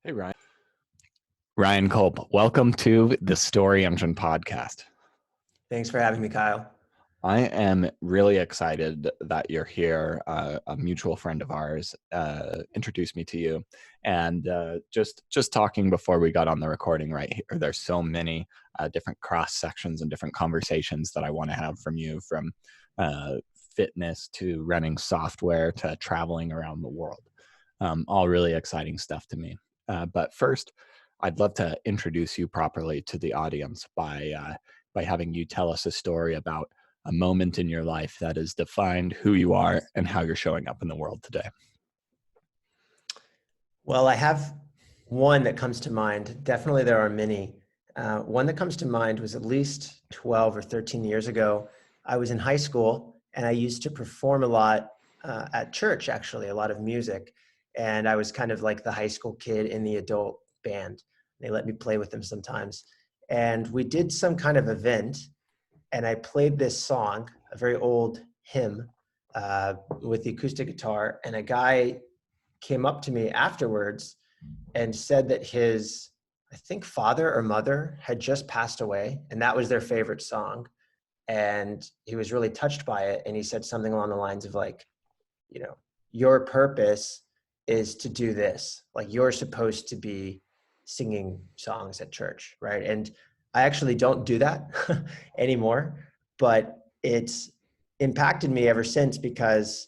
Hey, Ryan. Ryan Kulp, welcome to the Story Engine podcast. Thanks for having me, Kyle. I am really excited that you're here. A mutual friend of ours introduced me to you, and just talking before we got on the recording right here. There's so many different cross sections and different conversations that I want to have from you, from fitness to running software to traveling around the world. All really exciting stuff to me. But first, I'd love to introduce you properly to the audience by having you tell us a story about a moment in your life that has defined who you are and how you're showing up in the world today. Well, I have one that comes to mind. Definitely, there are many. One that comes to mind was at least 12 or 13 years ago. I was in high school and I used to perform a lot at church, actually, a lot of music. And I was kind of like the high school kid in the adult band. They let me play with them sometimes. And we did some kind of event, and I played this song, a very old hymn, with the acoustic guitar. And a guy came up to me afterwards and said that his, I think, father or mother had just passed away, and that was their favorite song. And he was really touched by it. And he said something along the lines of like, your purpose is to do this. Like, you're supposed to be singing songs at church, right? And I actually don't do that anymore, but it's impacted me ever since, because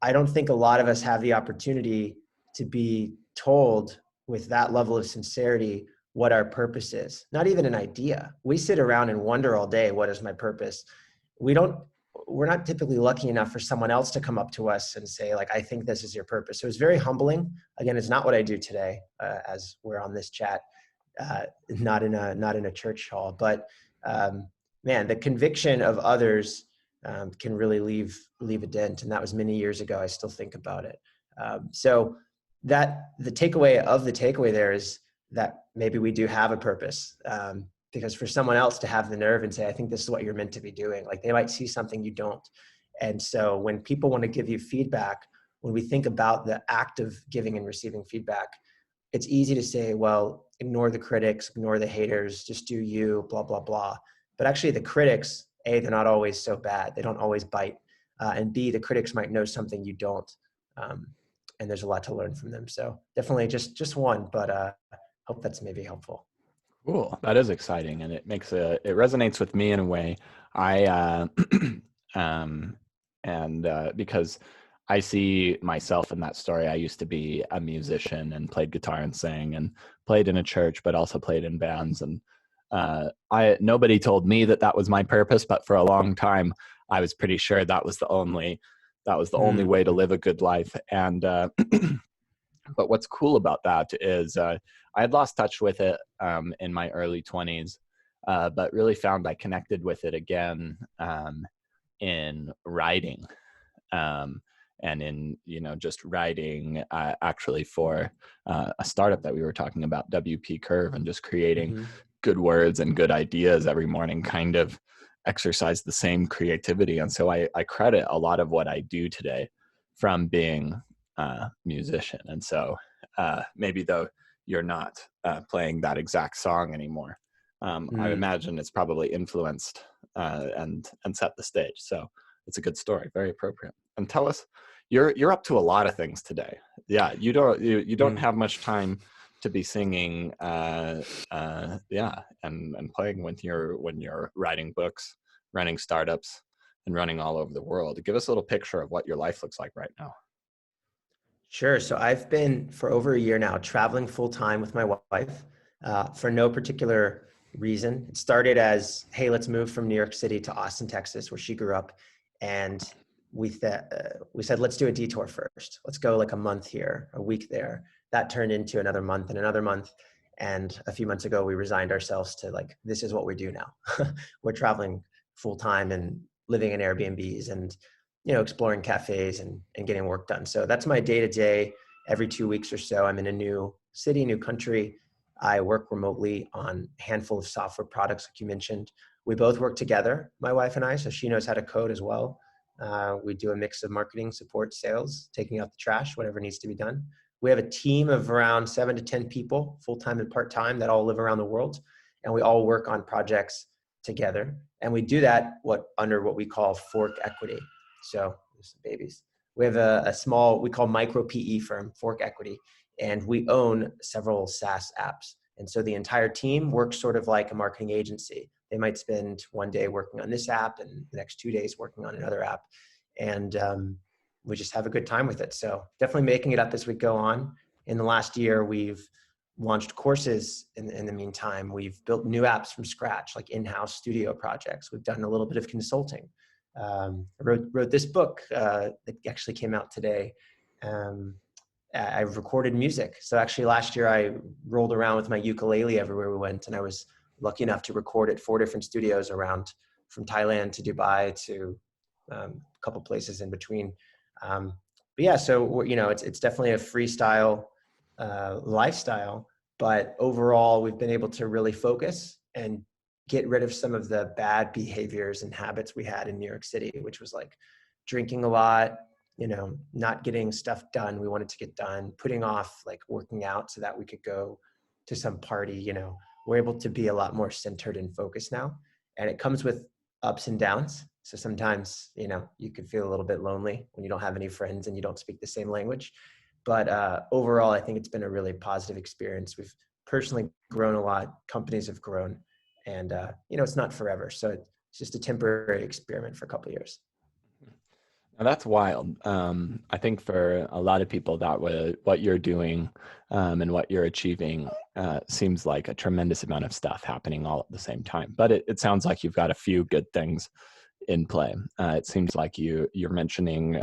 I don't think a lot of us have the opportunity to be told with that level of sincerity what our purpose is. Not even an idea. We sit around and wonder all day, what is my purpose? We're not typically lucky enough for someone else to come up to us and say, like, I think this is your purpose. So it's very humbling. Again, it's not what I do today, as we're on this chat, not in a church hall, but man, the conviction of others can really leave a dent. And that was many years ago. I still think about it. So that the takeaway there is that maybe we do have a purpose. Because for someone else to have the nerve and say, I think this is what you're meant to be doing, like, they might see something you don't. And so when people want to give you feedback, when we think about the act of giving and receiving feedback, it's easy to say, well, ignore the critics, ignore the haters, just do you, blah, blah, blah. But actually the critics, A, they're not always so bad. They don't always bite. And B, the critics might know something you don't. And there's a lot to learn from them. So definitely just one, but hope that's maybe helpful. Cool. That is exciting. And it resonates with me in a way. Because I see myself in that story. I used to be a musician and played guitar and sang and played in a church, but also played in bands. And nobody told me that was my purpose, but for a long time, I was pretty sure that was the only way to live a good life. And but what's cool about that is I had lost touch with it in my early 20s, but really found I connected with it again in writing. And in, just writing actually for a startup that we were talking about, WP Curve, and just creating good words and good ideas every morning kind of exercise the same creativity. And so I credit a lot of what I do today from being a musician. And so maybe though you're not playing that exact song anymore, I imagine it's probably influenced and set the stage. So it's a good story, very appropriate. And tell us, you're up to a lot of things today. Yeah, you don't have much time to be singing, and playing when you're writing books, running startups, and running all over the world. Give us a little picture of what your life looks like right now. Sure. So I've been for over a year now traveling full time with my wife for no particular reason. It started as, hey, let's move from New York City to Austin, Texas, where she grew up. And we said, let's do a detour first. Let's go like a month here, a week there. That turned into another month and another month. And a few months ago, we resigned ourselves to, like, this is what we do now. We're traveling full time and living in Airbnbs and, exploring cafes and getting work done. So that's my day to day. Every 2 weeks or so, I'm in a new city, new country. I work remotely on a handful of software products, like you mentioned. We both work together, my wife and I, so she knows how to code as well. We do a mix of marketing, support, sales, taking out the trash, whatever needs to be done. We have a team of around 7 to 10 people, full-time and part-time, that all live around the world. And we all work on projects together. And we do that under what we call fork equity. So there's some babies. We have a small, we call micro PE firm, Fork Equity, and we own several SaaS apps. And so the entire team works sort of like a marketing agency. They might spend one day working on this app and the next 2 days working on another app. And we just have a good time with it. So definitely making it up as we go on. In the last year, we've launched courses in the meantime. We've built new apps from scratch, like in-house studio projects. We've done a little bit of consulting. I wrote this book that actually came out today. I've recorded music. So actually last year I rolled around with my ukulele everywhere we went, and I was lucky enough to record at 4 different studios around, from Thailand to Dubai to a couple places in between. But yeah, so it's definitely a freestyle lifestyle, but overall we've been able to really focus and get rid of some of the bad behaviors and habits we had in New York City, which was like drinking a lot, not getting stuff done we wanted to get done, putting off like working out so that we could go to some party. We're able to be a lot more centered and focused now. And it comes with ups and downs. So sometimes, you could feel a little bit lonely when you don't have any friends and you don't speak the same language. But overall, I think it's been a really positive experience. We've personally grown a lot. Companies have grown. And, it's not forever. So it's just a temporary experiment for a couple of years. Now that's wild. I think for a lot of people, what you're doing and what you're achieving seems like a tremendous amount of stuff happening all at the same time. But it sounds like you've got a few good things in play. It seems like you're mentioning,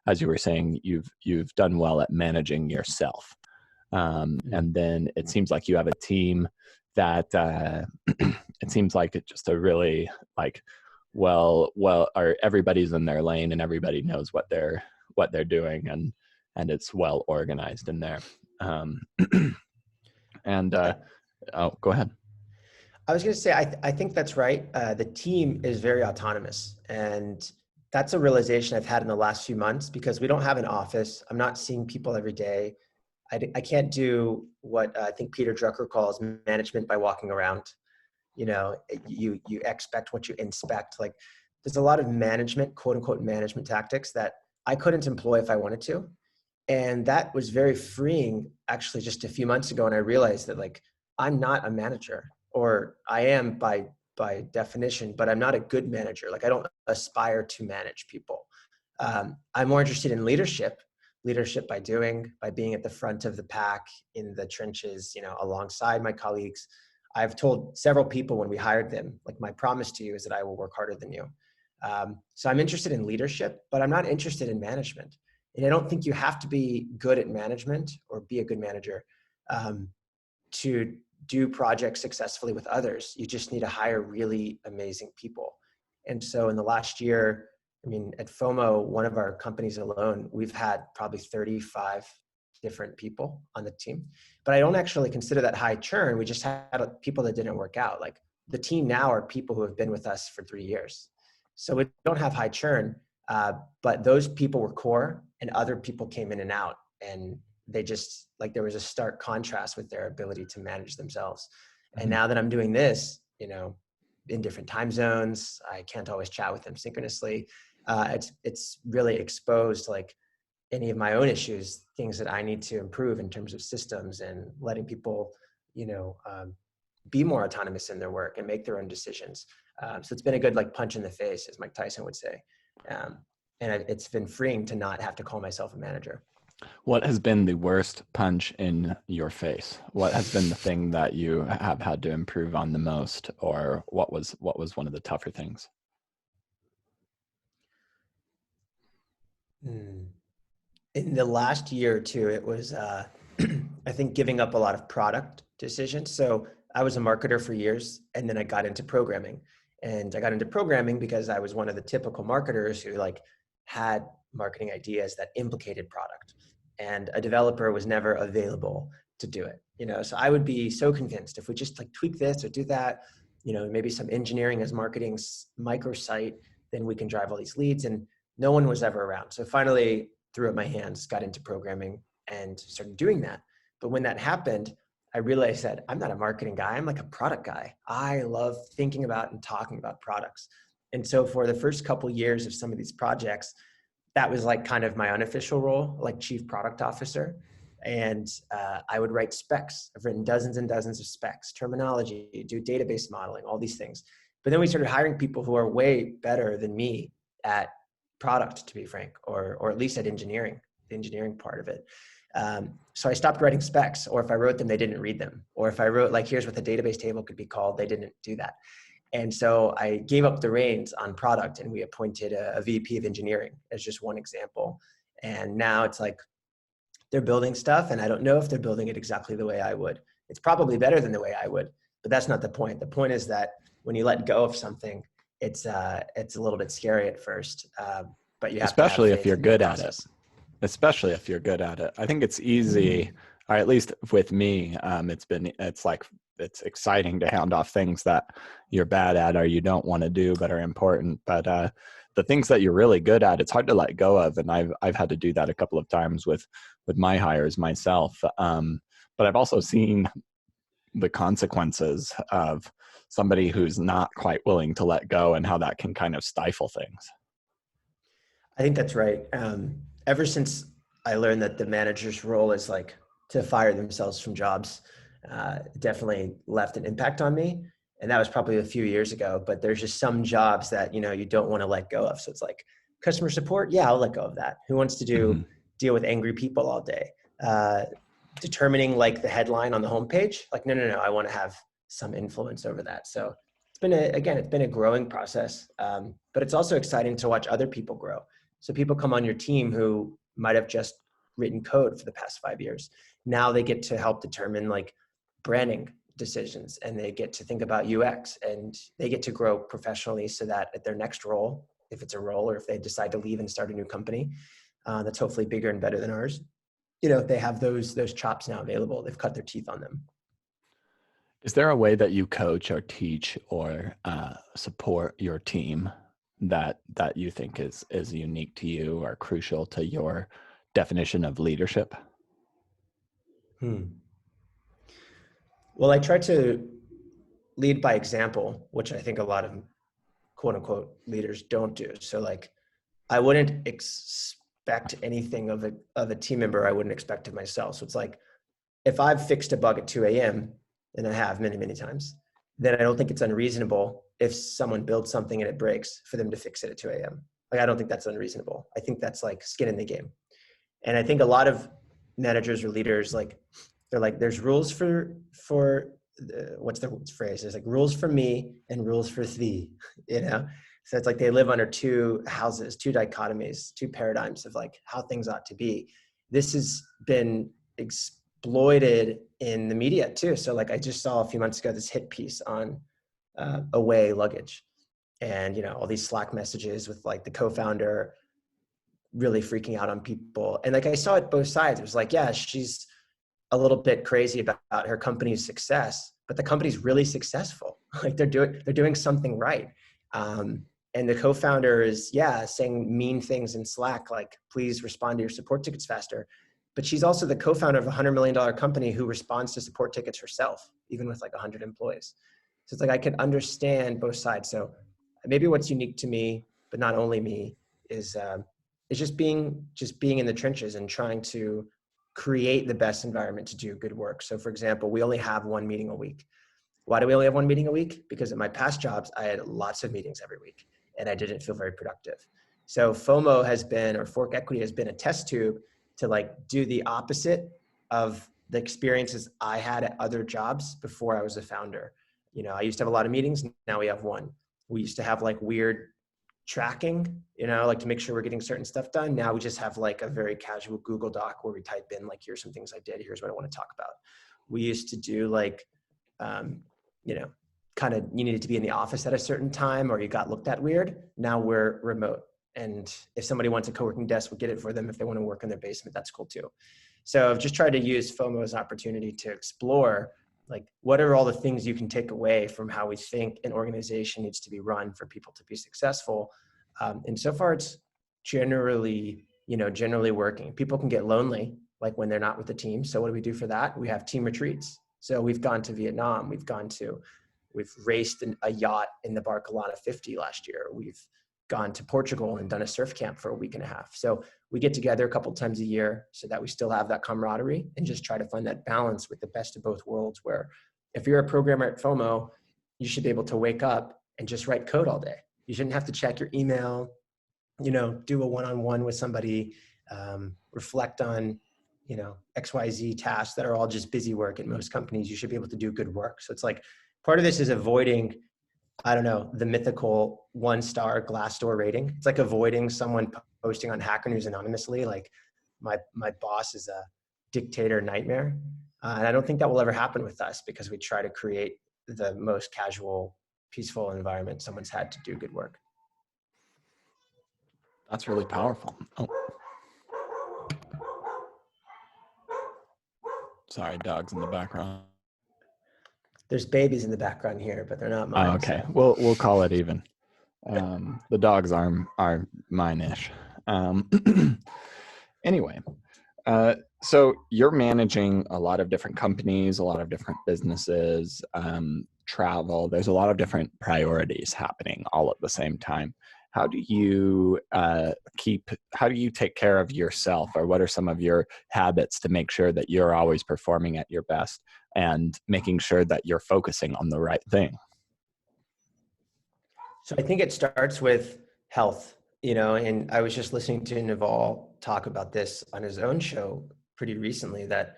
as you were saying, you've done well at managing yourself, and then it seems like you have a team that it seems like it's just a really like or everybody's in their lane and everybody knows what they're doing, and it's well organized in there. And oh, go ahead. I was going to say, I think that's right. The team is very autonomous, and that's a realization I've had in the last few months because we don't have an office. I'm not seeing people every day. I can't do what I think Peter Drucker calls management by walking around. You expect what you inspect. Like there's a lot of management, quote unquote, management tactics that I couldn't employ if I wanted to. And that was very freeing actually just a few months ago. And I realized that like, I'm not a manager, or I am by definition, but I'm not a good manager. Like I don't aspire to manage people. I'm more interested in leadership by being at the front of the pack in the trenches, alongside my colleagues. I've told several people when we hired them, like my promise to you is that I will work harder than you. So I'm interested in leadership, but I'm not interested in management. And I don't think you have to be good at management or be a good manager to do projects successfully with others. You just need to hire really amazing people. And so in the last year, at Fomo, one of our companies alone, we've had probably 35 different people on the team. But I don't actually consider that high churn. We just had people that didn't work out. Like the team now are people who have been with us for 3 years. So we don't have high churn, but those people were core and other people came in and out. And they just, like, there was a stark contrast with their ability to manage themselves. And now that I'm doing this, in different time zones, I can't always chat with them synchronously. It's really exposed like any of my own issues, things that I need to improve in terms of systems and letting people, be more autonomous in their work and make their own decisions. So it's been a good like punch in the face, as Mike Tyson would say. And it's been freeing to not have to call myself a manager. What has been the worst punch in your face? What has been the thing that you have had to improve on the most, or what was one of the tougher things? In the last year or two, it was, I think, giving up a lot of product decisions. So I was a marketer for years, and then I got into programming. And I got into programming because I was one of the typical marketers who like had marketing ideas that implicated product. And a developer was never available to do it. So I would be so convinced if we just like tweak this or do that, maybe some engineering as marketing's microsite, then we can drive all these leads. And no one was ever around. So finally threw up my hands, got into programming, and started doing that. But when that happened, I realized that I'm not a marketing guy. I'm like a product guy. I love thinking about and talking about products. And so for the first couple years of some of these projects, that was like kind of my unofficial role, like chief product officer. And I would write specs. I've written dozens and dozens of specs, terminology, do database modeling, all these things. But then we started hiring people who are way better than me at product, to be frank, or at least at engineering, the engineering part of it. So I stopped writing specs, or if I wrote them, they didn't read them. Or if I wrote like, here's what the database table could be called, they didn't do that. And so I gave up the reins on product, and we appointed a VP of engineering as just one example. And now it's like they're building stuff, and I don't know if they're building it exactly the way I would. It's probably better than the way I would, but that's not the point. The point is that when you let go of something, it's a little bit scary at first, but you have to have Especially if faith you're in the good at it. process. Especially if you're good at it. I think it's easy, or at least with me, it's exciting to hand off things that you're bad at or you don't want to do but are important. But the things that you're really good at, it's hard to let go of. And I've had to do that a couple of times with my hires myself. But I've also seen the consequences of somebody who's not quite willing to let go and how that can kind of stifle things. I think that's right. Ever since I learned that the manager's role is like to fire themselves from jobs, it definitely left an impact on me. And that was probably a few years ago, but there's just some jobs that, you don't want to let go of. So it's like customer support. Yeah, I'll let go of that. Who wants to deal with angry people all day? Determining like the headline on the homepage, like, no, I want to have some influence over that. So it's been a growing process, but it's also exciting to watch other people grow. So people come on your team who might have just written code for the past 5 years. Now they get to help determine like branding decisions, and they get to think about UX, and they get to grow professionally so that at their next role, if it's a role, or if they decide to leave and start a new company that's hopefully bigger and better than ours, they have those chops now available. They've cut their teeth on them. Is there a way that you coach or teach or support your team that you think is unique to you or crucial to your definition of leadership? Well, I try to lead by example, which I think a lot of quote unquote leaders don't do. So like, I wouldn't expect anything of a team member I wouldn't expect of myself. So it's like, if I've fixed a bug at 2 a.m., and I have many, many times, then I don't think it's unreasonable if someone builds something and it breaks for them to fix it at 2 a.m. Like, I don't think that's unreasonable. I think that's like skin in the game. And I think a lot of managers or leaders, like, they're like, there's rules for what's the phrase? There's like rules for me and rules for thee, So it's like they live under two houses, two dichotomies, two paradigms of like how things ought to be. This has been exploited in the media too. So like I just saw a few months ago this hit piece on away luggage, and all these Slack messages with like the co-founder really freaking out on people. And like I saw it both sides. It was like, yeah, she's a little bit crazy about her company's success, but the company's really successful. Like they're doing something right. And the co-founder is, saying mean things in Slack, like, please respond to your support tickets faster. But she's also the co-founder of a $100 million company who responds to support tickets herself, even with like 100 employees. So it's like, I can understand both sides. So maybe what's unique to me, but not only me, is just being in the trenches and trying to create the best environment to do good work. So for example, we only have one meeting a week. Why do we only have one meeting a week? Because in my past jobs, I had lots of meetings every week and I didn't feel very productive. So Fomo has been, or Fork Equity has been, a test tube to like do the opposite of the experiences I had at other jobs before I was a founder. I used to have a lot of meetings. Now we have one. We used to have like weird tracking, like to make sure we're getting certain stuff done. Now we just have like a very casual Google Doc where we type in like, here's some things I did, here's what I want to talk about. We used to do like, kind of, you needed to be in the office at a certain time or you got looked at weird. Now we're remote. And if somebody wants a co-working desk, we'll get it for them. If they want to work in their basement, that's cool too. So I've just tried to use FOMO as an opportunity to explore, like, what are all the things you can take away from how we think an organization needs to be run for people to be successful. And so far it's generally working. People can get lonely. like when they're not with the team. So what do we do for that? We have team retreats. So we've gone to Vietnam. We've raced a yacht in the Barcelona 50 last year. We've gone to Portugal and done a surf camp for a week and a half. So we get together a couple times a year so that we still have that camaraderie and just try to find that balance with the best of both worlds, where if you're a programmer at Fomo, you should be able to wake up and just write code all day. You shouldn't have to check your email, do a one-on-one with somebody, reflect on, XYZ tasks that are all just busy work. At most companies, you should be able to do good work. So it's like part of this is avoiding, I don't know, the mythical 1-star Glassdoor rating. It's like avoiding someone posting on Hacker News anonymously, like my boss is a dictator nightmare. And I don't think that will ever happen with us, because we try to create the most casual, peaceful environment someone's had to do good work. That's really powerful. Oh, sorry, dogs in the background. There's babies in the background here, but they're not mine. Oh, okay, So. we'll call it even. The dogs are mine-ish. Anyway, so you're managing a lot of different companies, a lot of different businesses, travel. There's a lot of different priorities happening all at the same time. How do you take care of yourself, or what are some of your habits to make sure that you're always performing at your best and making sure that you're focusing on the right thing? So I think it starts with health, and I was just listening to Naval talk about this on his own show pretty recently, that,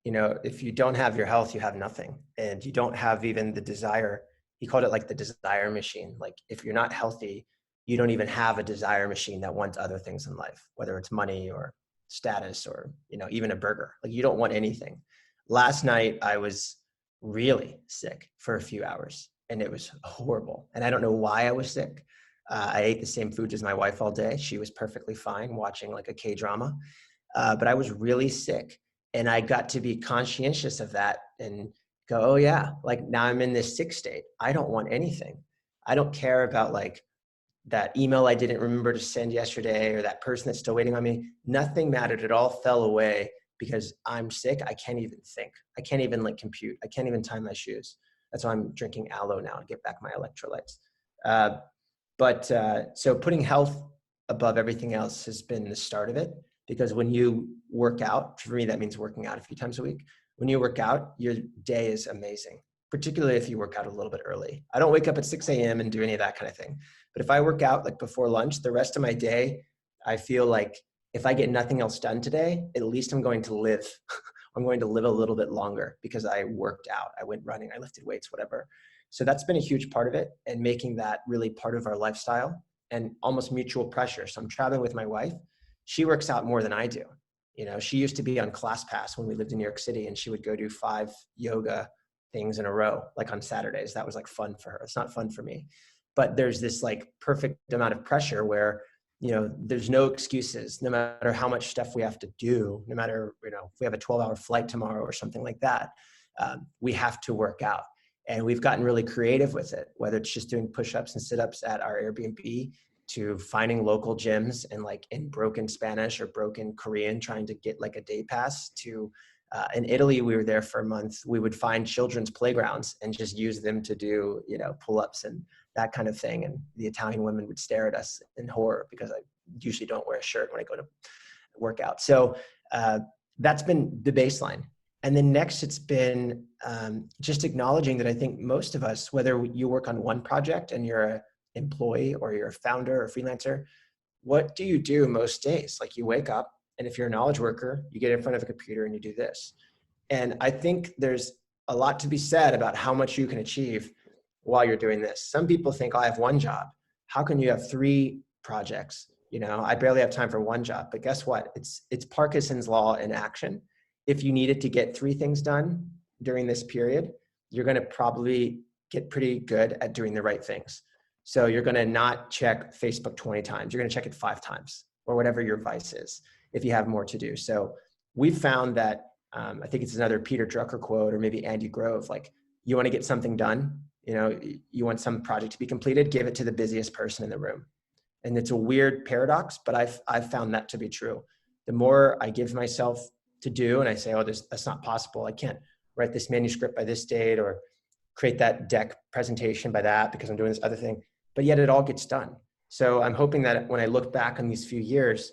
if you don't have your health, you have nothing. And you don't have even the desire. He called it like the desire machine. Like if you're not healthy, you don't even have a desire machine that wants other things in life, whether it's money or status or, even a burger. Like you don't want anything. Last night, I was really sick for a few hours, and it was horrible. And I don't know why I was sick. I ate the same food as my wife all day. She was perfectly fine watching like a K-drama. But I was really sick, and I got to be conscientious of that and go, oh yeah, like now I'm in this sick state. I don't want anything. I don't care about like that email I didn't remember to send yesterday, or that person that's still waiting on me. Nothing mattered. It all fell away because I'm sick. I can't even think. I can't even like compute. I can't even tie my shoes. That's why I'm drinking aloe now to get back my electrolytes. So putting health above everything else has been the start of it, because when you work out, for me, that means working out a few times a week. When you work out, your day is amazing, particularly if you work out a little bit early. I don't wake up at 6 a.m. and do any of that kind of thing. But if I work out like before lunch, the rest of my day, I feel like if I get nothing else done today, at least I'm going to live. I'm going to live a little bit longer because I worked out. I went running, I lifted weights, whatever. So that's been a huge part of it, and making that really part of our lifestyle and almost mutual pressure. So I'm traveling with my wife. She works out more than I do. She used to be on ClassPass when we lived in New York City, and she would go do 5 yoga things in a row, like on Saturdays. That was like fun for her. It's not fun for me. But there's this like perfect amount of pressure where, there's no excuses, no matter how much stuff we have to do, no matter, if we have a 12-hour flight tomorrow or something like that, we have to work out. And we've gotten really creative with it, whether it's just doing push-ups and sit-ups at our Airbnb, to finding local gyms and like in broken Spanish or broken Korean, trying to get like a day pass to, in Italy, we were there for a month. We would find children's playgrounds and just use them to do, pull-ups and that kind of thing. And the Italian women would stare at us in horror because I usually don't wear a shirt when I go to work out. So that's been the baseline. And then next, it's been just acknowledging that I think most of us, whether you work on one project and you're an employee or you're a founder or freelancer, what do you do most days? Like you wake up, and if you're a knowledge worker, you get in front of a computer and you do this. And I think there's a lot to be said about how much you can achieve while you're doing this. Some people think, oh, I have one job. How can you have 3 projects? I barely have time for one job. But guess what? It's Parkinson's law in action. If you needed to get 3 things done during this period, you're going to probably get pretty good at doing the right things. So you're going to not check Facebook 20 times. You're going to check it 5 times, or whatever your vice is, if you have more to do. So we've found that, I think it's another Peter Drucker quote, or maybe Andy Grove, like, you want to get something done, you want some project to be completed, give it to the busiest person in the room. And it's a weird paradox, but I've found that to be true. The more I give myself to do. And I say, oh, that's not possible. I can't write this manuscript by this date or create that deck presentation by that because I'm doing this other thing. But yet it all gets done. So I'm hoping that when I look back on these few years,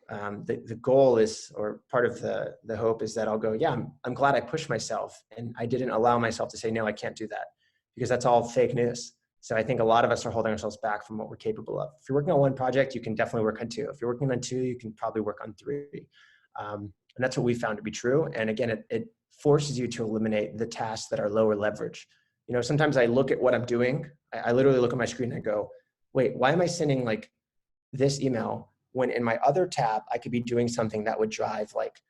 the goal is, or part of the hope is that I'll go, yeah, I'm glad I pushed myself and I didn't allow myself to say, no, I can't do that, because that's all fake news. So I think a lot of us are holding ourselves back from what we're capable of. If you're working on one project, you can definitely work on two. If you're working on two, you can probably work on three. And that's what we found to be true. And again, it forces you to eliminate the tasks that are lower leverage. You know, sometimes I look at what I'm doing. I literally look at my screen and go, wait, why am I sending like this email when in my other tab, I could be doing something that would drive like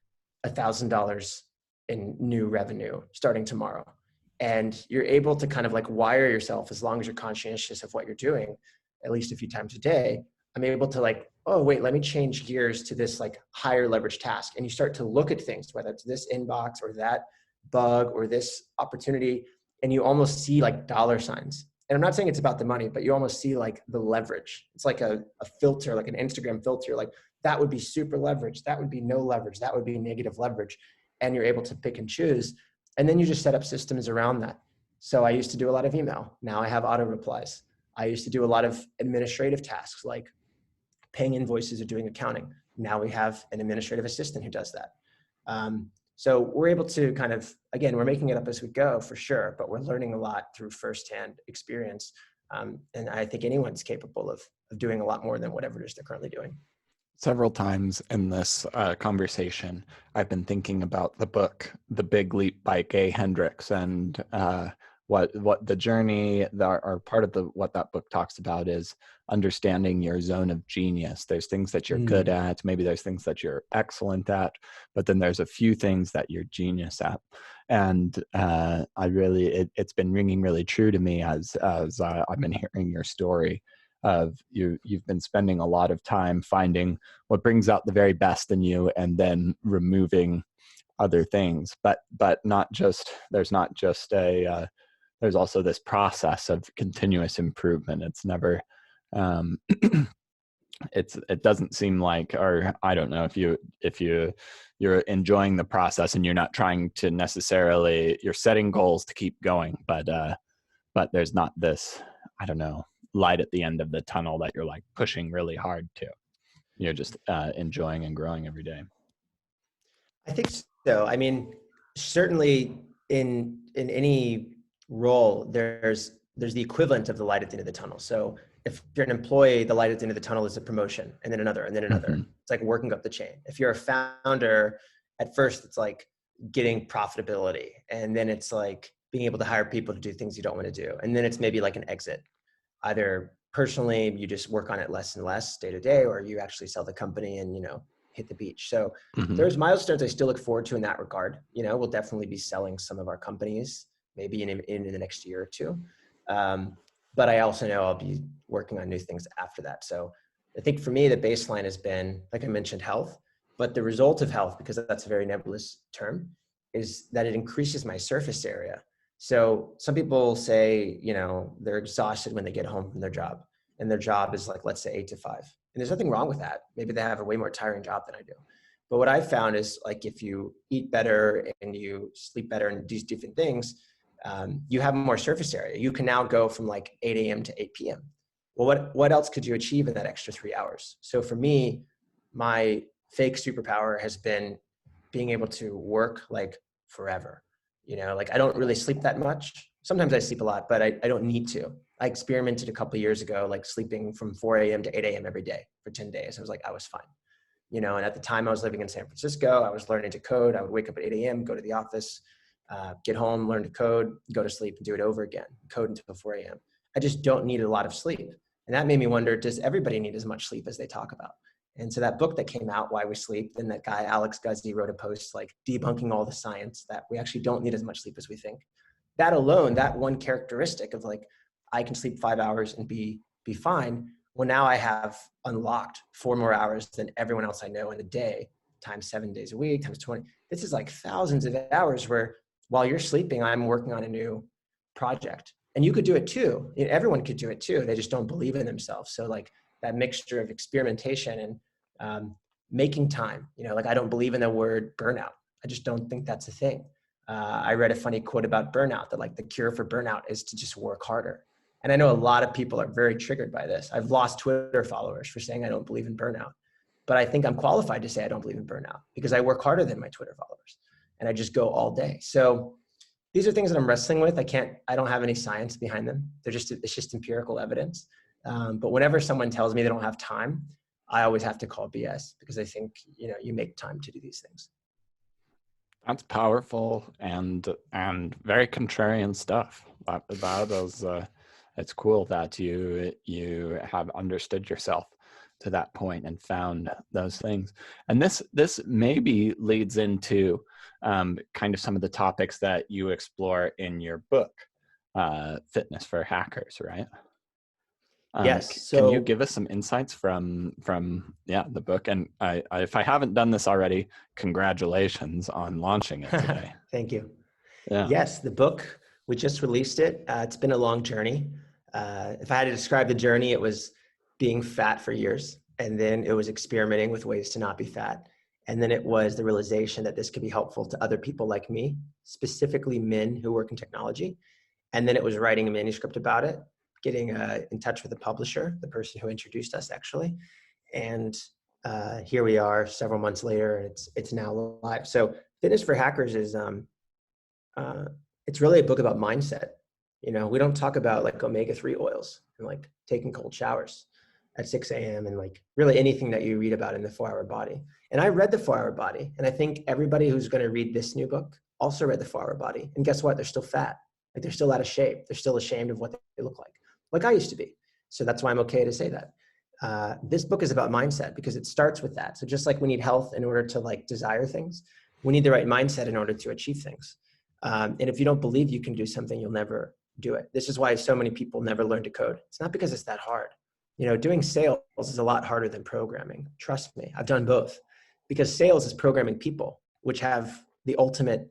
$1,000 in new revenue starting tomorrow. And you're able to kind of like wire yourself, as long as you're conscientious of what you're doing, at least a few times a day. I'm able to like, oh, wait, let me change gears to this like higher leverage task. And you start to look at things, whether it's this inbox or that bug or this opportunity, and you almost see like dollar signs. And I'm not saying it's about the money, but you almost see like the leverage. It's like a filter, like an Instagram filter. Like that would be super leverage. That would be no leverage. That would be negative leverage. And you're able to pick and choose. And then you just set up systems around that. So I used to do a lot of email. Now I have auto replies. I used to do a lot of administrative tasks like paying invoices or doing accounting. Now we have an administrative assistant who does that. So we're able to kind of, again, we're making it up as we go for sure, but we're learning a lot through firsthand experience. And I think anyone's capable of doing a lot more than whatever it is they're currently doing. Several times in this conversation, I've been thinking about the book, The Big Leap by Gay Hendricks, and what the journey that are part of what that book talks about is understanding your zone of genius. There's things that you're good at, maybe there's things that you're excellent at, but then there's a few things that you're genius at. And it's been ringing really true to me as I've been hearing your story of you've been spending a lot of time finding what brings out the very best in you and then removing other things, but there's not just there's also this process of continuous improvement. It's never it doesn't seem like, or I don't know if you're enjoying the process and you're not trying to necessarily, you're setting goals to keep going, but there's not this, I don't know, light at the end of the tunnel that you're like pushing really hard to. You're just enjoying and growing every day. I think so. I mean, certainly in any role, there's the equivalent of the light at the end of the tunnel. So if you're an employee, the light at the end of the tunnel is a promotion, and then another, and then another. Mm-hmm. It's like working up the chain. If you're a founder, at first it's like getting profitability, and then it's like being able to hire people to do things you don't want to do. And then it's maybe like an exit. Either personally, you just work on it less and less day to day, or you actually sell the company and, hit the beach. So there's milestones I still look forward to in that regard. We'll definitely be selling some of our companies maybe in the next year or two. But I also know I'll be working on new things after that. So I think for me, the baseline has been, like I mentioned, health, but the result of health, because that's a very nebulous term, is that it increases my surface area. So some people say, they're exhausted when they get home from their job, and their job is like, let's say 8 to 5. And there's nothing wrong with that. Maybe they have a way more tiring job than I do. But what I've found is, like, if you eat better and you sleep better and do different things, you have more surface area. You can now go from like 8 a.m. to 8 p.m. Well, what else could you achieve in that extra 3 hours? So for me, my fake superpower has been being able to work like forever. Like I don't really sleep that much. Sometimes I sleep a lot, but I don't need to. I experimented a couple of years ago, like sleeping from 4 a.m. to 8 a.m. every day for 10 days. I was like, I was fine. And at the time I was living in San Francisco, I was learning to code. I would wake up at 8 a.m., go to the office, get home, learn to code, go to sleep and do it over again, code until 4 a.m. I just don't need a lot of sleep. And that made me wonder, does everybody need as much sleep as they talk about? And so that book that came out, Why We Sleep, then that guy, Alex Guzzi, wrote a post like debunking all the science that we actually don't need as much sleep as we think. That alone, that one characteristic of like, I can sleep 5 hours and be fine. Well, now I have unlocked 4 more hours than everyone else I know in a day, times 7 days a week, times 20. This is like thousands of hours where while you're sleeping, I'm working on a new project. And you could do it too. Everyone could do it too. They just don't believe in themselves. So like that mixture of experimentation and making time. Like I don't believe in the word burnout. I just don't think that's a thing. I read a funny quote about burnout that like the cure for burnout is to just work harder. And I know a lot of people are very triggered by this. I've lost Twitter followers for saying I don't believe in burnout. But I think I'm qualified to say I don't believe in burnout because I work harder than my Twitter followers and I just go all day. So these are things that I'm wrestling with. I don't have any science behind them. It's just empirical evidence. But whenever someone tells me they don't have time, I always have to call BS because I think, you make time to do these things. That's powerful and very contrarian stuff. That is, it's cool that you have understood yourself to that point and found those things. And this maybe leads into kind of some of the topics that you explore in your book, Fitness for Hackers, right? Yes. Can you So give us some insights from the book? And if I haven't done this already, congratulations on launching it today. thank you. Yeah. Yes, the book, we just released it. It's been a long journey. If I had to describe the journey, it was being fat for years. And then it was experimenting with ways to not be fat. And then it was the realization that this could be helpful to other people like me, specifically men who work in technology. And then it was writing a manuscript about it, getting in touch with the publisher, the person who introduced us actually. And here we are several months later, and it's now live. So Fitness for Hackers is it's really a book about mindset. We don't talk about like omega-3 oils and like taking cold showers at 6 a.m. and like really anything that you read about in the 4-Hour Body. And I read the 4-Hour Body, and I think everybody who's going to read this new book also read the 4-Hour Body. And guess what? They're still fat. Like they're still out of shape. They're still ashamed of what they look like I used to be. So that's why I'm okay to say that. This book is about mindset because it starts with that. So just like we need health in order to like desire things, we need the right mindset in order to achieve things. And if you don't believe you can do something, you'll never do it. This is why so many people never learn to code. It's not because it's that hard. Doing sales is a lot harder than programming. Trust me, I've done both because sales is programming people, which have the ultimate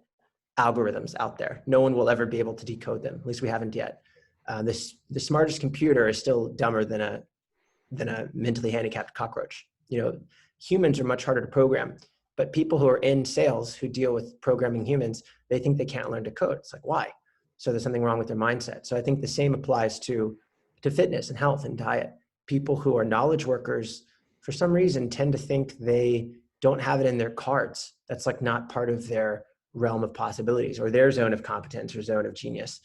algorithms out there. No one will ever be able to decode them. At least we haven't yet. The smartest computer is still dumber than a mentally handicapped cockroach. Humans are much harder to program, but people who are in sales who deal with programming humans, they think they can't learn to code. It's like, why? So there's something wrong with their mindset. So I think the same applies to fitness and health and diet. People who are knowledge workers, for some reason, tend to think they don't have it in their cards. That's like not part of their realm of possibilities or their zone of competence or zone of genius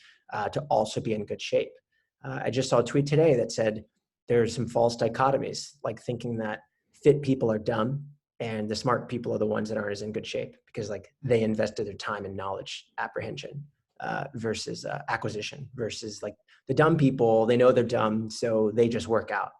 to also be in good shape. I just saw a tweet today that said there's some false dichotomies, like thinking that fit people are dumb and the smart people are the ones that aren't as in good shape because like they invested their time in knowledge apprehension versus acquisition versus like the dumb people, they know they're dumb, so they just work out.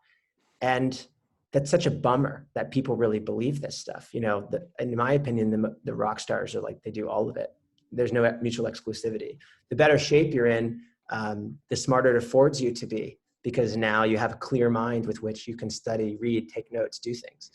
And that's such a bummer that people really believe this stuff. In my opinion, the rock stars are like, they do all of it. There's no mutual exclusivity. The better shape you're in, the smarter it affords you to be because now you have a clear mind with which you can study, read, take notes, do things.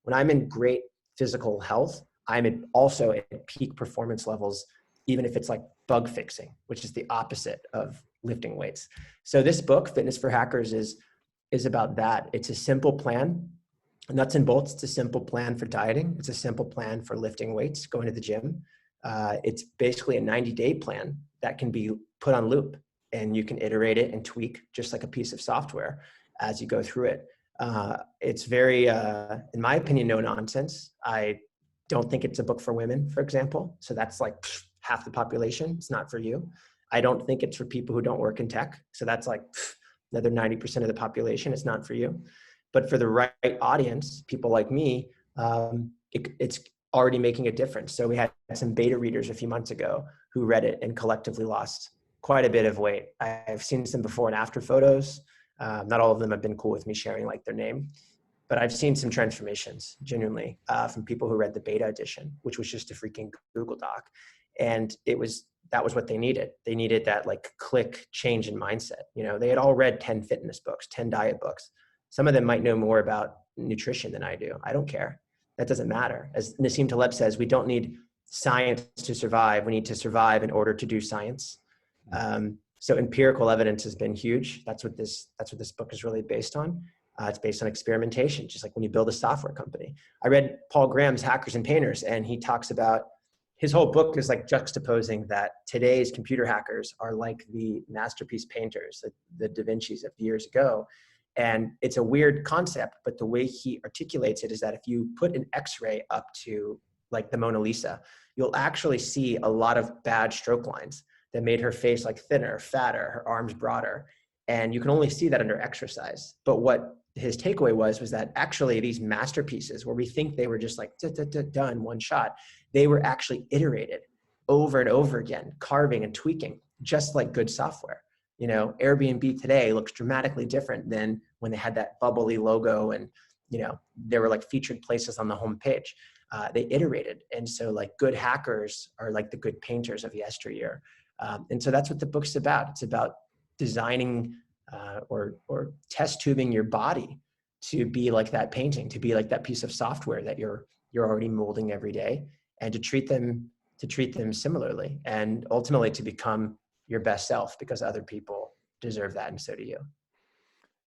When I'm in great physical health, I'm also at peak performance levels, even if it's like bug fixing, which is the opposite of lifting weights. So this book, Fitness for Hackers, is about that. It's a simple plan, nuts and bolts. It's a simple plan for dieting. It's a simple plan for lifting weights, going to the gym. It's basically a 90-day plan that can be put on loop, and you can iterate it and tweak just like a piece of software as you go through it. It's very, in my opinion, no nonsense. I don't think it's a book for women, for example. So that's like half the population. It's not for you. I don't think it's for people who don't work in tech. So that's like another 90% of the population. It's not for you. But for the right audience, people like me, it's already making a difference. So we had some beta readers a few months ago who read it and collectively lost quite a bit of weight. I've seen some before and after photos. Not all of them have been cool with me sharing like their name, but I've seen some transformations genuinely from people who read the beta edition, which was just a freaking Google Doc. And that was what they needed. They needed that like click change in mindset. They had all read 10 fitness books, 10 diet books. Some of them might know more about nutrition than I do. I don't care. That doesn't matter. As Nassim Taleb says, we don't need science to survive. We need to survive in order to do science. So empirical evidence has been huge. That's what this book is really based on. It's based on experimentation, just like when you build a software company. I read Paul Graham's Hackers and Painters, and he talks about his whole book is like juxtaposing that today's computer hackers are like the masterpiece painters, the Da Vinci's of years ago. And it's a weird concept, but the way he articulates it is that if you put an X-ray up to like the Mona Lisa, you'll actually see a lot of bad stroke lines that made her face like thinner, fatter, her arms broader. And you can only see that under exercise. But what his takeaway was that actually these masterpieces where we think they were just like done one shot, they were actually iterated over and over again, carving and tweaking, just like good software. You know, Airbnb today looks dramatically different than when they had that bubbly logo and, you know, there were like featured places on the homepage. They iterated. And so like good hackers are like the good painters of yesteryear. And so that's what the book's about. It's about designing or test tubing your body to be like that painting, to be like that piece of software that you're already molding every day, and to treat them similarly, and ultimately to become your best self, because other people deserve that and so do you.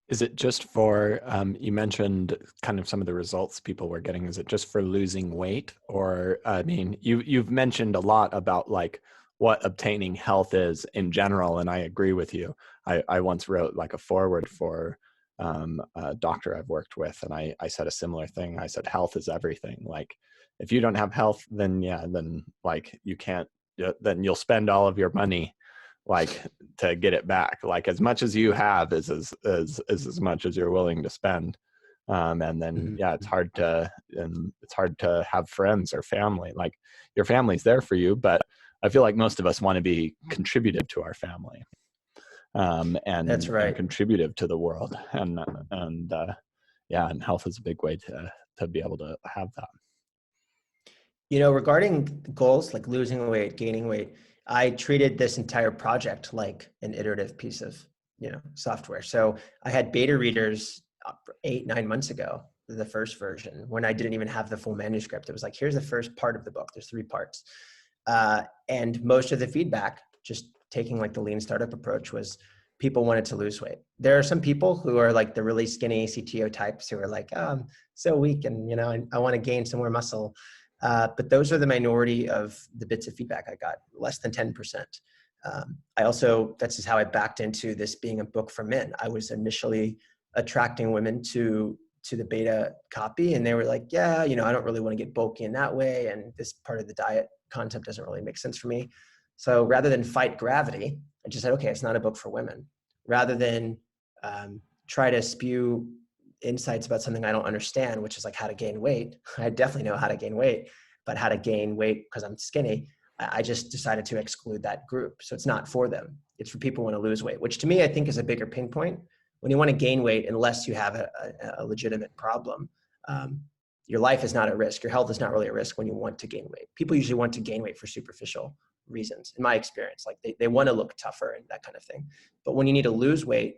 Is it just for, you mentioned kind of some of the results people were getting. Is it just for losing weight? Or, I mean, you've mentioned a lot about like what obtaining health is in general, and I agree with you. I once wrote like a foreword for a doctor I've worked with, and I said a similar thing. I said, health is everything. Like, if you don't have health, then yeah, then like you can't, then you'll spend all of your money like to get it back. Like as much as you have is as much as you're willing to spend. And then yeah, it's hard to have friends or family. Like your family's there for you, but I feel like most of us want to be contributive to our family, That's and right. contributive to the world. And yeah, and health is a big way to be able to have that. You know, regarding goals like losing weight, gaining weight, I treated this entire project like an iterative piece of, you know, software. So I had beta readers 8, 9 months ago, the first version, when I didn't even have the full manuscript. It was like, here's the first part of the book. There's 3 parts. And most of the feedback, just taking like the lean startup approach, was people wanted to lose weight. There are some people who are like the really skinny CTO types who are like, oh, I'm so weak and, you know, I want to gain some more muscle. But those are the minority of the bits of feedback I got, less than 10%. I also, that's just how I backed into this being a book for men. I was initially attracting women to the beta copy, and they were like, yeah, you know, I don't really want to get bulky in that way, and this part of the diet concept doesn't really make sense for me. So rather than fight gravity, I just said, okay, it's not a book for women. Rather than try to spew insights about something I don't understand, which is like how to gain weight. I definitely know how to gain weight, but how to gain weight because I'm skinny, I just decided to exclude that group. So it's not for them. It's for people who want to lose weight, which to me, I think is a bigger pinpoint. When you want to gain weight, unless you have a legitimate problem, your life is not at risk. Your health is not really at risk when you want to gain weight. People usually want to gain weight for superficial reasons, in my experience. Like they want to look tougher and that kind of thing. But when you need to lose weight,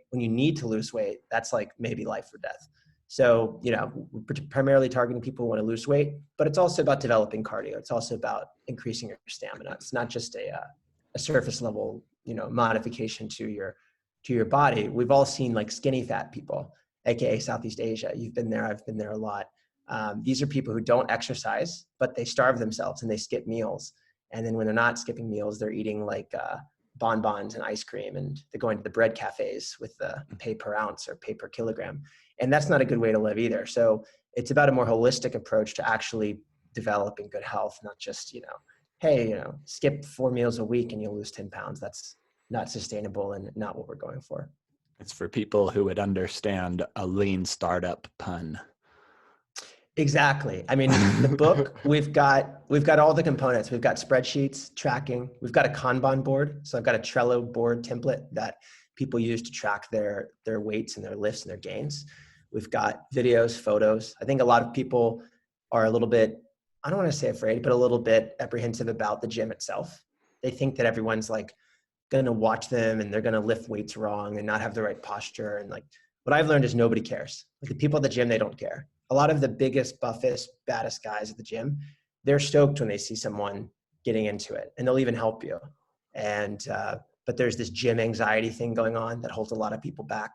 that's like maybe life or death. So, you know, we're primarily targeting people who want to lose weight, but it's also about developing cardio. It's also about increasing your stamina. It's not just a surface level, you know, modification to your body. We've all seen like skinny fat people, aka Southeast Asia. You've been there. I've been there a lot. These are people who don't exercise, but they starve themselves and they skip meals. And then when they're not skipping meals, they're eating like bonbons and ice cream, and they're going to the bread cafes with the pay per ounce or pay per kilogram. And that's not a good way to live either. So it's about a more holistic approach to actually developing good health, not just, you know, hey, you know, skip 4 meals a week and you'll lose 10 pounds. That's not sustainable and not what we're going for. It's for people who would understand a lean startup pun. Exactly. I mean, the book, we've got all the components. We've got spreadsheets, tracking. We've got a Kanban board. So I've got a Trello board template that people use to track their weights and their lifts and their gains. We've got videos, photos. I think a lot of people are a little bit, I don't want to say afraid, but a little bit apprehensive about the gym itself. They think that everyone's like going to watch them and they're going to lift weights wrong and not have the right posture. And like, what I've learned is nobody cares. Like the people at the gym, they don't care. A lot of the biggest, buffest, baddest guys at the gym, they're stoked when they see someone getting into it, and they'll even help you. And but there's this gym anxiety thing going on that holds a lot of people back.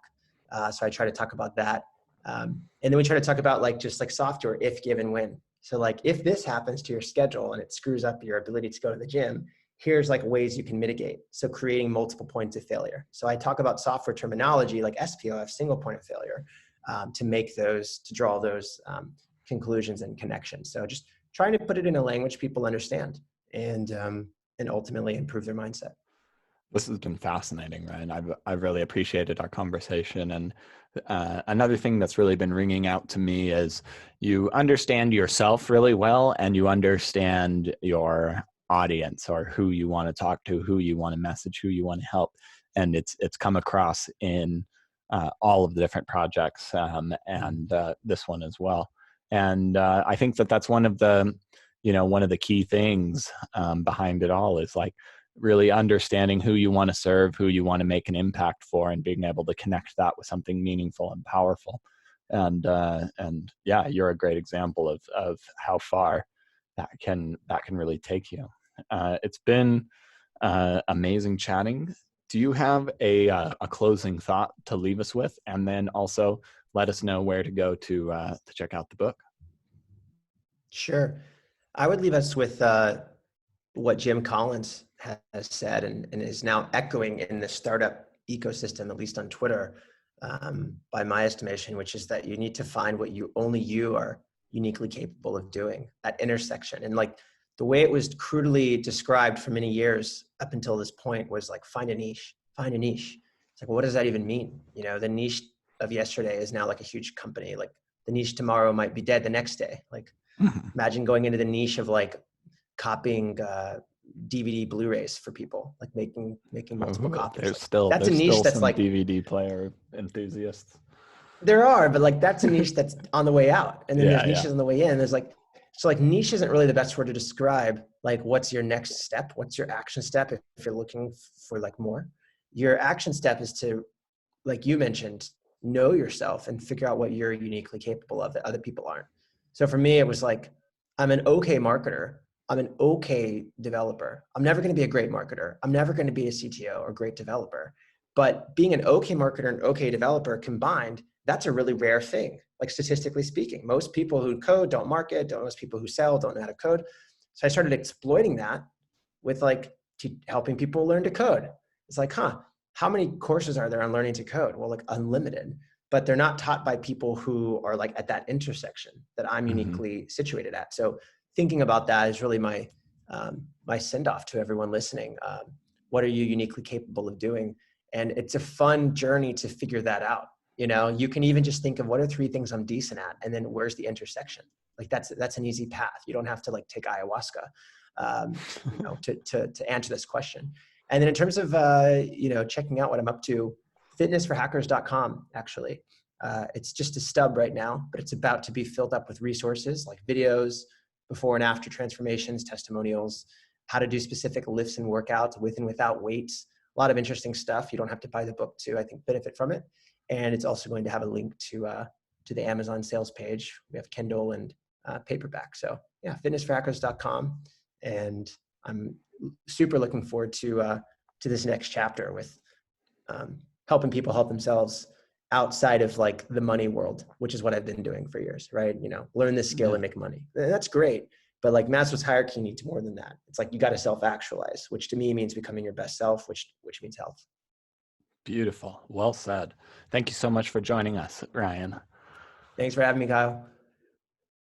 So I try to talk about that. And then we try to talk about like just like software, if, given, when. So like if this happens to your schedule and it screws up your ability to go to the gym, here's like ways you can mitigate. So creating multiple points of failure. So I talk about software terminology like SPOF, single point of failure, to make those, to draw those conclusions and connections. So just trying to put it in a language people understand, and ultimately improve their mindset. This has been fascinating, Ryan. I've really appreciated our conversation. And another thing that's really been ringing out to me is you understand yourself really well, and you understand your audience, or who you want to talk to, who you want to message, who you want to help. And it's come across in all of the different projects, and this one as well. And I think that that's one of the, one of the key things behind it all is like really understanding who you want to serve, who you want to make an impact for, and being able to connect that with something meaningful and powerful. And yeah, you're a great example of how far that can really take you. It's been amazing chatting. Do you have a closing thought to leave us with, and then also let us know where to go to check out the book? Sure. I would leave us with what Jim Collins has said, and is now echoing in the startup ecosystem, at least on Twitter, by my estimation, which is that you need to find what only you are uniquely capable of doing, that intersection. And like the way it was crudely described for many years up until this point was like, find a niche, find a niche. It's like, well, what does that even mean? The niche of yesterday is now like a huge company. Like the niche tomorrow might be dead the next day. Like imagine going into the niche of like copying DVD Blu-rays for people, like making multiple copies. There's Like still that's a there's niche still that's some like, DVD player enthusiasts. there are, but like that's a niche that's on the way out. And then there's Yeah. niches on the way in. There's like, so like niche isn't really the best word to describe like what's your next step, what's your action step if you're looking for like more. Your action step is to, like you mentioned, know yourself and figure out what you're uniquely capable of that other people aren't. So for me, it was like, I'm an okay marketer. I'm an okay developer. I'm never going to be a great marketer. I'm never going to be a CTO or great developer. But being an okay marketer and okay developer combined, that's a really rare thing. Like statistically speaking, most people who code don't market, most people who sell don't know how to code. So I started exploiting that with like helping people learn to code. It's like, how many courses are there on learning to code? Well, like unlimited, but they're not taught by people who are like at that intersection that I'm uniquely situated at. So thinking about that is really my send off to everyone listening. What are you uniquely capable of doing? And it's a fun journey to figure that out. You can even just think of what are 3 things I'm decent at, and then where's the intersection? Like that's an easy path. You don't have to like take ayahuasca, to answer this question. And then in terms of, checking out what I'm up to, fitnessforhackers.com, actually. It's just a stub right now, but it's about to be filled up with resources like videos, before and after transformations, testimonials, how to do specific lifts and workouts with and without weights. A lot of interesting stuff. You don't have to buy the book to, I think, benefit from it. And it's also going to have a link to the Amazon sales page. We have Kindle and paperback. So yeah, fitnessforhackers.com. And I'm super looking forward to this next chapter with helping people help themselves outside of like the money world, which is what I've been doing for years, right? Learn this skill and make money. And that's great. But like Maslow's hierarchy needs more than that. It's like you got to self-actualize, which to me means becoming your best self, which means health. Beautiful. Well said. Thank you so much for joining us, Ryan. Thanks for having me, Kyle.